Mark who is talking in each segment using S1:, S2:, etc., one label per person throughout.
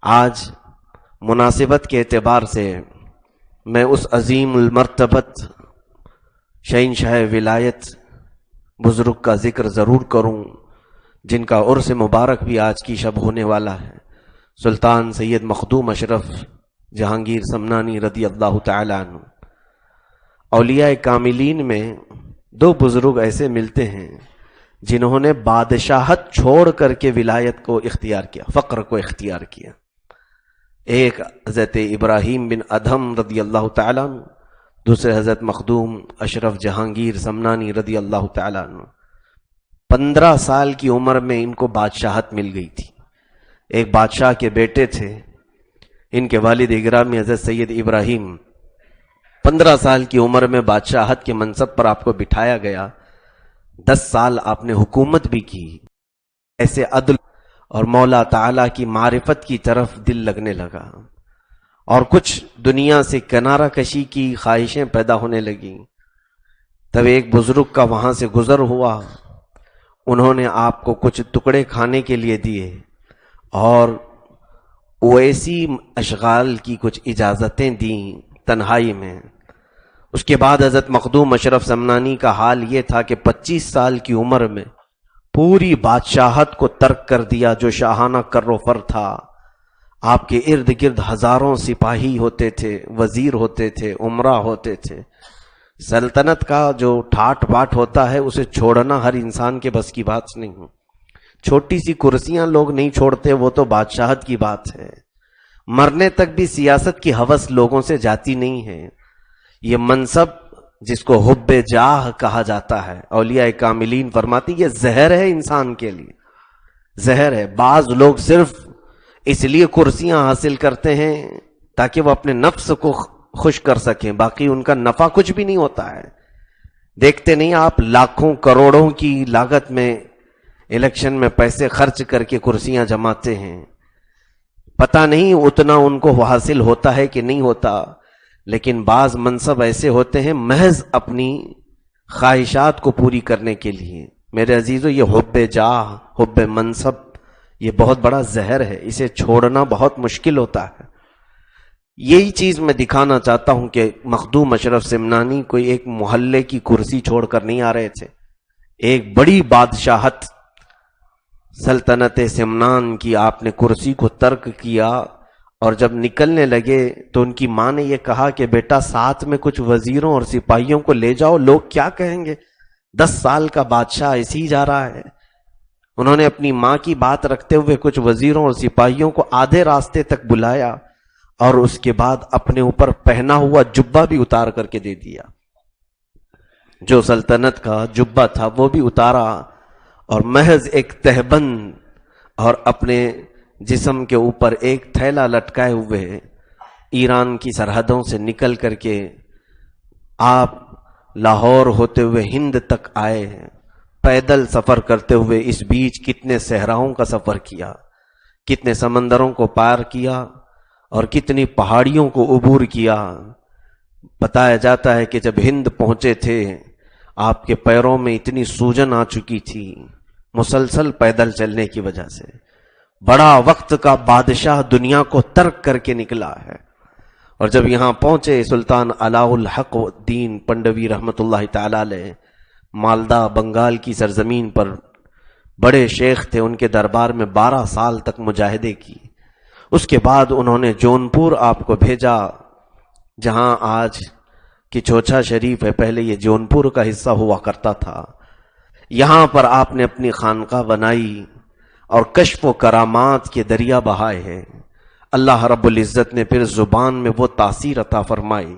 S1: آج مناسبت کے اعتبار سے میں اس عظیم المرتبت شہنشاہ ولایت بزرگ کا ذکر ضرور کروں جن کا عرس مبارک بھی آج کی شب ہونے والا ہے، سلطان سید مخدوم اشرف جہانگیر سمنانی رضی اللہ تعالی عنہ۔ اولیاء کاملین میں دو بزرگ ایسے ملتے ہیں جنہوں نے بادشاہت چھوڑ کر کے ولایت کو اختیار کیا، فقر کو اختیار کیا۔ ایک حضرت ابراہیم بن ادھم رضی اللہ تعالیٰ عنہ، دوسرے حضرت مخدوم اشرف جہانگیر سمنانی رضی اللہ تعالیٰ عنہ۔ 15 سال کی عمر میں ان کو بادشاہت مل گئی تھی۔ ایک بادشاہ کے بیٹے تھے، ان کے والد گرامی حضرت سید ابراہیم۔ 15 سال کی عمر میں بادشاہت کے منصب پر آپ کو بٹھایا گیا۔ 10 سال آپ نے حکومت بھی کی۔ ایسے عدل اور مولا تعالیٰ کی معرفت کی طرف دل لگنے لگا، اور کچھ دنیا سے کنارہ کشی کی خواہشیں پیدا ہونے لگیں۔ تب ایک بزرگ کا وہاں سے گزر ہوا، انہوں نے آپ کو کچھ ٹکڑے کھانے کے لیے دیے اور اویسی اشغال کی کچھ اجازتیں دیں تنہائی میں۔ اس کے بعد حضرت مخدوم اشرف سمنانی کا حال یہ تھا کہ 25 سال کی عمر میں پوری بادشاہت کو ترک کر دیا جو شاہانہ کر و فر تھا۔ آپ کے ارد گرد ہزاروں سپاہی ہوتے تھے، وزیر ہوتے تھے، امراء ہوتے تھے۔ سلطنت کا جو ٹھاٹ باٹ ہوتا ہے اسے چھوڑنا ہر انسان کے بس کی بات نہیں۔ چھوٹی سی کرسیاں لوگ نہیں چھوڑتے، وہ تو بادشاہت کی بات ہے۔ مرنے تک بھی سیاست کی ہوس لوگوں سے جاتی نہیں ہے۔ یہ منصب جس کو حب جاہ کہا جاتا ہے، اولیاء کاملین فرماتی یہ زہر ہے انسان کے لیے، زہر ہے۔ بعض لوگ صرف اس لیے کرسیاں حاصل کرتے ہیں تاکہ وہ اپنے نفس کو خوش کر سکیں، باقی ان کا نفع کچھ بھی نہیں ہوتا ہے۔ دیکھتے نہیں آپ لاکھوں کروڑوں کی لاگت میں الیکشن میں پیسے خرچ کر کے کرسیاں جماتے ہیں، پتہ نہیں اتنا ان کو حاصل ہوتا ہے کہ نہیں ہوتا۔ لیکن بعض منصب ایسے ہوتے ہیں محض اپنی خواہشات کو پوری کرنے کے لیے۔ میرے عزیزو، یہ حب جاہ، حب منصب، یہ بہت بڑا زہر ہے، اسے چھوڑنا بہت مشکل ہوتا ہے۔ یہی چیز میں دکھانا چاہتا ہوں کہ مخدوم اشرف سمنانی کوئی ایک محلے کی کرسی چھوڑ کر نہیں آ رہے تھے۔ ایک بڑی بادشاہت سلطنت سمنان کی آپ نے کرسی کو ترک کیا، اور جب نکلنے لگے تو ان کی ماں نے یہ کہا کہ بیٹا ساتھ میں کچھ وزیروں اور سپاہیوں کو لے جاؤ، لوگ کیا کہیں گے، 10 سال کا بادشاہ ایسے ہی جا رہا ہے۔ انہوں نے اپنی ماں کی بات رکھتے ہوئے کچھ وزیروں اور سپاہیوں کو آدھے راستے تک بلایا، اور اس کے بعد اپنے اوپر پہنا ہوا جبہ بھی اتار کر کے دے دیا۔ جو سلطنت کا جبہ تھا وہ بھی اتارا، اور محض ایک تہبند اور اپنے جسم کے اوپر ایک تھیلا لٹکائے ہوئے ایران کی سرحدوں سے نکل کر کے آپ لاہور ہوتے ہوئے ہند تک آئے ہیں۔ پیدل سفر کرتے ہوئے اس بیچ کتنے صحراؤں کا سفر کیا، کتنے سمندروں کو پار کیا، اور کتنی پہاڑیوں کو عبور کیا۔ بتایا جاتا ہے کہ جب ہند پہنچے تھے آپ کے پیروں میں اتنی سوجن آ چکی تھی مسلسل پیدل چلنے کی وجہ سے۔ بڑا وقت کا بادشاہ دنیا کو ترک کر کے نکلا ہے، اور جب یہاں پہنچے سلطان علاء الحق الدین پنڈوی رحمت اللہ تعالی علیہ، مالدہ بنگال کی سرزمین پر بڑے شیخ تھے، ان کے دربار میں 12 سال تک مجاہدے کی۔ اس کے بعد انہوں نے جونپور آپ کو بھیجا، جہاں آج کی چوچھا شریف ہے، پہلے یہ جونپور کا حصہ ہوا کرتا تھا۔ یہاں پر آپ نے اپنی خانقاہ بنائی اور کشف و کرامات کے دریا بہائے ہیں۔ اللہ رب العزت نے پھر زبان میں وہ تاثیر عطا فرمائی،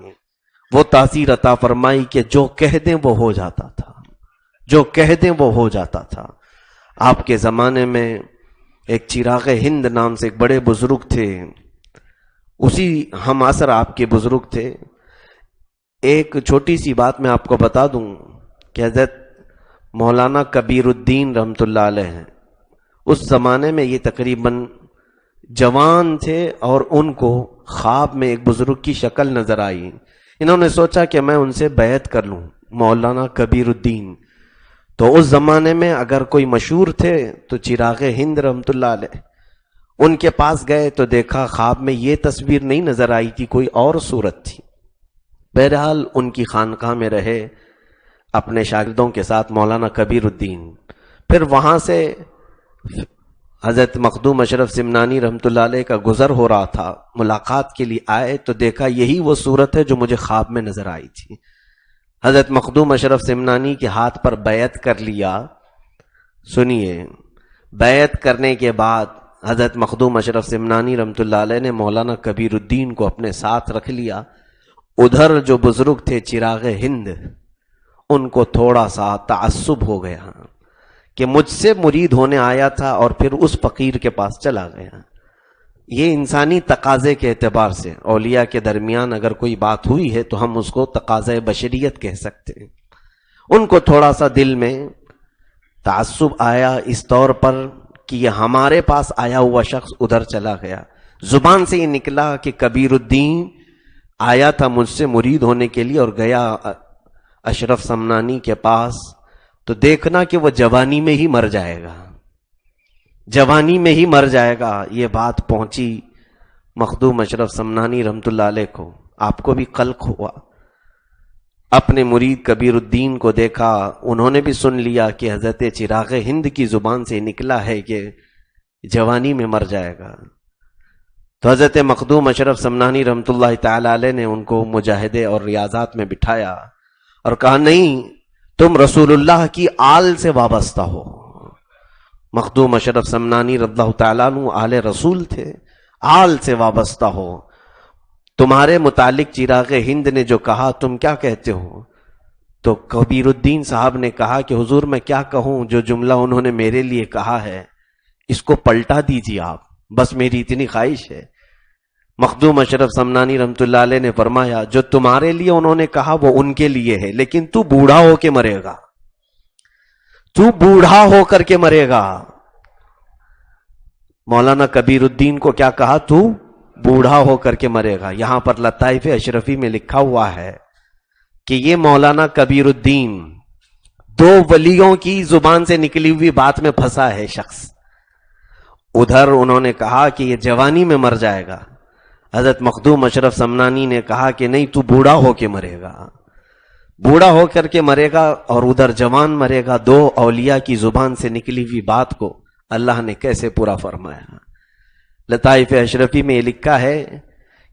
S1: وہ تاثیر عطا فرمائی کہ جو کہہ دیں وہ ہو جاتا تھا، جو کہہ دیں وہ ہو جاتا تھا۔ آپ کے زمانے میں ایک چراغ ہند نام سے ایک بڑے بزرگ تھے، اسی ہم عصر آپ کے بزرگ تھے۔ ایک چھوٹی سی بات میں آپ کو بتا دوں کہ حضرت مولانا کبیر الدین رحمت اللہ علیہ ہیں، اس زمانے میں یہ تقریباً جوان تھے، اور ان کو خواب میں ایک بزرگ کی شکل نظر آئی۔ انہوں نے سوچا کہ میں ان سے بیعت کر لوں، مولانا کبیر الدین۔ تو اس زمانے میں اگر کوئی مشہور تھے تو چراغ ہند رحمت اللہ علیہ، ان کے پاس گئے تو دیکھا خواب میں یہ تصویر نہیں نظر آئی تھی، کوئی اور صورت تھی۔ بہرحال ان کی خانقاہ میں رہے اپنے شاگردوں کے ساتھ مولانا کبیر الدین۔ پھر وہاں سے حضرت مخدوم اشرف سمنانی رحمۃ اللہ علیہ کا گزر ہو رہا تھا، ملاقات کے لیے آئے تو دیکھا یہی وہ صورت ہے جو مجھے خواب میں نظر آئی تھی۔ حضرت مخدوم اشرف سمنانی کے ہاتھ پر بیعت کر لیا۔ سنیے، بیعت کرنے کے بعد حضرت مخدوم اشرف سمنانی رحمۃ اللہ علیہ نے مولانا کبیر الدین کو اپنے ساتھ رکھ لیا۔ ادھر جو بزرگ تھے چراغ ہند، ان کو تھوڑا سا تعصب ہو گیا کہ مجھ سے مرید ہونے آیا تھا اور پھر اس فقیر کے پاس چلا گیا۔ یہ انسانی تقاضے کے اعتبار سے اولیاء کے درمیان اگر کوئی بات ہوئی ہے تو ہم اس کو تقاضۂ بشریت کہہ سکتے ہیں۔ ان کو تھوڑا سا دل میں تعصب آیا اس طور پر کہ یہ ہمارے پاس آیا ہوا شخص ادھر چلا گیا۔ زبان سے یہ نکلا کہ کبیر الدین آیا تھا مجھ سے مرید ہونے کے لیے اور گیا اشرف سمنانی کے پاس، تو دیکھنا کہ وہ جوانی میں ہی مر جائے گا، جوانی میں ہی مر جائے گا۔ یہ بات پہنچی مخدوم اشرف سمنانی رحمۃ اللہ علیہ کو، آپ کو بھی قلق ہوا۔ اپنے مرید کبیر الدین کو دیکھا، انہوں نے بھی سن لیا کہ حضرت چراغ ہند کی زبان سے نکلا ہے کہ جوانی میں مر جائے گا۔ تو حضرت مخدوم اشرف سمنانی رحمۃ اللہ تعالی علیہ نے ان کو مجاہدے اور ریاضات میں بٹھایا اور کہا نہیں، تم رسول اللہ کی آل سے وابستہ ہو۔ مخدوم اشرف سمنانی رضی اللہ تعالیٰ عنہ آل رسول تھے، آل سے وابستہ ہو۔ تمہارے متعلق چراغ ہند نے جو کہا تم کیا کہتے ہو؟ تو کبیر الدین صاحب نے کہا کہ حضور میں کیا کہوں، جو جملہ انہوں نے میرے لیے کہا ہے اس کو پلٹا دیجیے آپ، بس میری اتنی خواہش ہے۔ مخدوم اشرف سمنانی رحمۃ اللہ علیہ نے فرمایا جو تمہارے لیے انہوں نے کہا وہ ان کے لیے ہے، لیکن تو بوڑھا ہو کے مرے گا، تو بوڑھا ہو کر کے مرے گا۔ مولانا کبیر الدین کو کیا کہا؟ تو بوڑھا ہو کر کے مرے گا۔ یہاں پر لطائف اشرفی میں لکھا ہوا ہے کہ یہ مولانا کبیر الدین دو ولیوں کی زبان سے نکلی ہوئی بات میں پھنسا ہے شخص۔ ادھر انہوں نے کہا کہ یہ جوانی میں مر جائے گا، حضرت مخدوم اشرف سمنانی نے کہا کہ نہیں، تو بوڑھا ہو کے مرے گا، بوڑھا ہو کر کے مرے گا، اور ادھر جوان مرے گا۔ دو اولیاء کی زبان سے نکلی ہوئی بات کو اللہ نے کیسے پورا فرمایا۔ لطائف اشرفی میں یہ لکھا ہے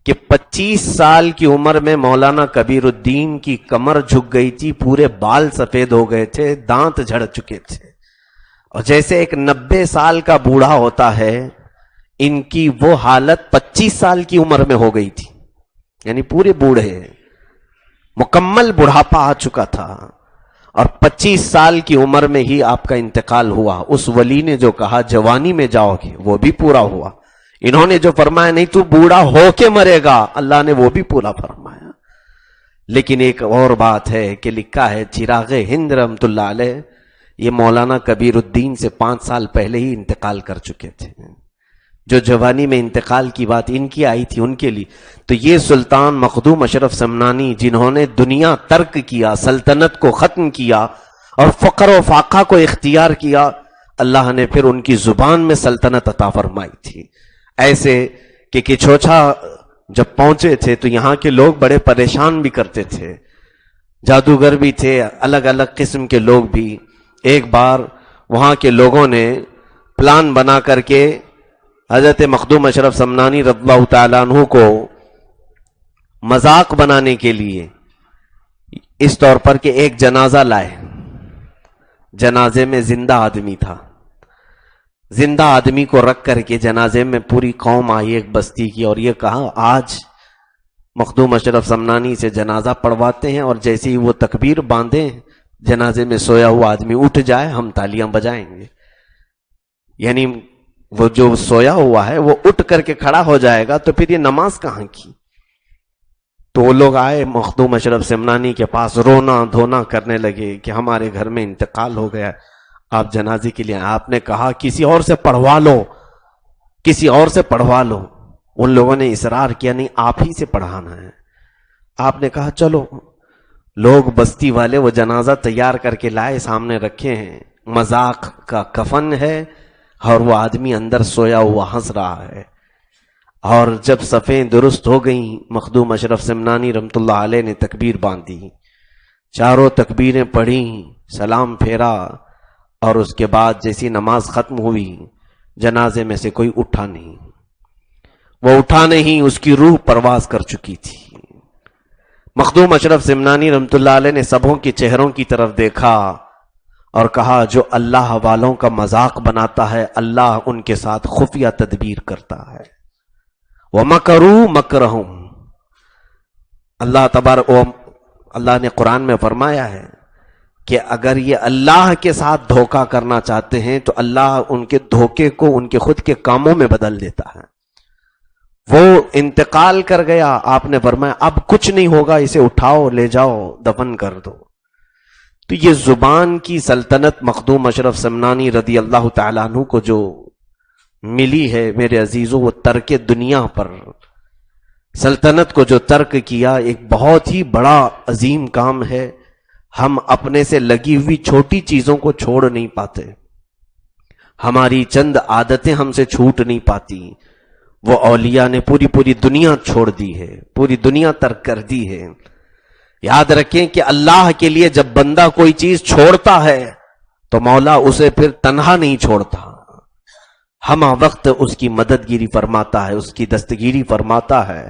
S1: کہ 25 سال کی عمر میں مولانا کبیر الدین کی کمر جھک گئی تھی، پورے بال سفید ہو گئے تھے، دانت جھڑ چکے تھے، اور جیسے ایک 90 سال کا بوڑھا ہوتا ہے ان کی وہ حالت 25 سال کی عمر میں ہو گئی تھی، یعنی پورے بوڑھے، مکمل بڑھاپا آ چکا تھا، اور 25 سال کی عمر میں ہی آپ کا انتقال ہوا۔ اس ولی نے جو کہا جوانی میں جاؤ گے وہ بھی پورا ہوا، انہوں نے جو فرمایا نہیں تو بوڑھا ہو کے مرے گا، اللہ نے وہ بھی پورا فرمایا۔ لیکن ایک اور بات ہے کہ لکھا ہے چراغ ہند رحمۃ اللہ علیہ یہ مولانا کبیر الدین سے 5 سال پہلے ہی انتقال کر چکے تھے۔ جو جوانی میں انتقال کی بات ان کی آئی تھی ان کے لیے، تو یہ سلطان مخدوم اشرف سمنانی جنہوں نے دنیا ترک کیا، سلطنت کو ختم کیا اور فقر و فاقہ کو اختیار کیا، اللہ نے پھر ان کی زبان میں سلطنت عطا فرمائی تھی۔ ایسے کہ کچھوچا جب پہنچے تھے تو یہاں کے لوگ بڑے پریشان بھی کرتے تھے، جادوگر بھی تھے، الگ الگ قسم کے لوگ بھی۔ ایک بار وہاں کے لوگوں نے پلان بنا کر کے حضرت مخدوم اشرف سمنانی رضی اللہ تعالیٰ عنہ کو مذاق بنانے کے لیے اس طور پر کہ ایک جنازہ لائے، جنازے میں زندہ آدمی تھا، زندہ آدمی کو رکھ کر کے جنازے میں پوری قوم آئی ایک بستی کی، اور یہ کہا آج مخدوم اشرف سمنانی سے جنازہ پڑھواتے ہیں، اور جیسے ہی وہ تکبیر باندھیں جنازے میں سویا ہوا آدمی اٹھ جائے ہم تالیاں بجائیں گے، یعنی وہ جو سویا ہوا ہے وہ اٹھ کر کے کھڑا ہو جائے گا تو پھر یہ نماز کہاں کی؟ تو وہ لوگ آئے مخدوم اشرف سمنانی کے پاس، رونا دھونا کرنے لگے کہ ہمارے گھر میں انتقال ہو گیا، آپ جنازے کے لیے۔ آپ نے کہا کسی اور سے پڑھوا لو، کسی اور سے پڑھوا لو۔ ان لوگوں نے اصرار کیا نہیں آپ ہی سے پڑھانا ہے۔ آپ نے کہا چلو۔ لوگ بستی والے وہ جنازہ تیار کر کے لائے، سامنے رکھے ہیں، مذاق کا کفن ہے، اور وہ آدمی اندر سویا ہوا ہنس رہا ہے. اور جب صفیں درست ہو گئیں مخدوم اشرف سمنانی رحمۃ اللہ علیہ نے تکبیر باندھی، چاروں تکبیریں پڑھیں، سلام پھیرا، اور اس کے بعد جیسی نماز ختم ہوئی جنازے میں سے کوئی اٹھا نہیں. وہ اٹھا نہیں، اس کی روح پرواز کر چکی تھی. مخدوم اشرف سمنانی رحمۃ اللہ علیہ نے سبوں کے چہروں کی طرف دیکھا اور کہا جو اللہ والوں کا مذاق بناتا ہے اللہ ان کے ساتھ خفیہ تدبیر کرتا ہے. وَمَكَرُوا مَكْرَهُمْ، اللہ نے قرآن میں فرمایا ہے کہ اگر یہ اللہ کے ساتھ دھوکہ کرنا چاہتے ہیں تو اللہ ان کے دھوکے کو ان کے خود کے کاموں میں بدل دیتا ہے. وہ انتقال کر گیا، آپ نے فرمایا اب کچھ نہیں ہوگا، اسے اٹھاؤ لے جاؤ دفن کر دو. تو یہ زبان کی سلطنت مخدوم اشرف سمنانی رضی اللہ تعالیٰ عنہ کو جو ملی ہے میرے عزیزوں، وہ ترک دنیا پر سلطنت کو جو ترک کیا ایک بہت ہی بڑا عظیم کام ہے. ہم اپنے سے لگی ہوئی چھوٹی چیزوں کو چھوڑ نہیں پاتے، ہماری چند عادتیں ہم سے چھوٹ نہیں پاتی. وہ اولیاء نے پوری دنیا چھوڑ دی ہے، پوری دنیا ترک کر دی ہے. یاد رکھیں کہ اللہ کے لیے جب بندہ کوئی چیز چھوڑتا ہے تو مولا اسے پھر تنہا نہیں چھوڑتا، ہمہ وقت اس کی مددگیری فرماتا ہے، اس کی دستگیری فرماتا ہے.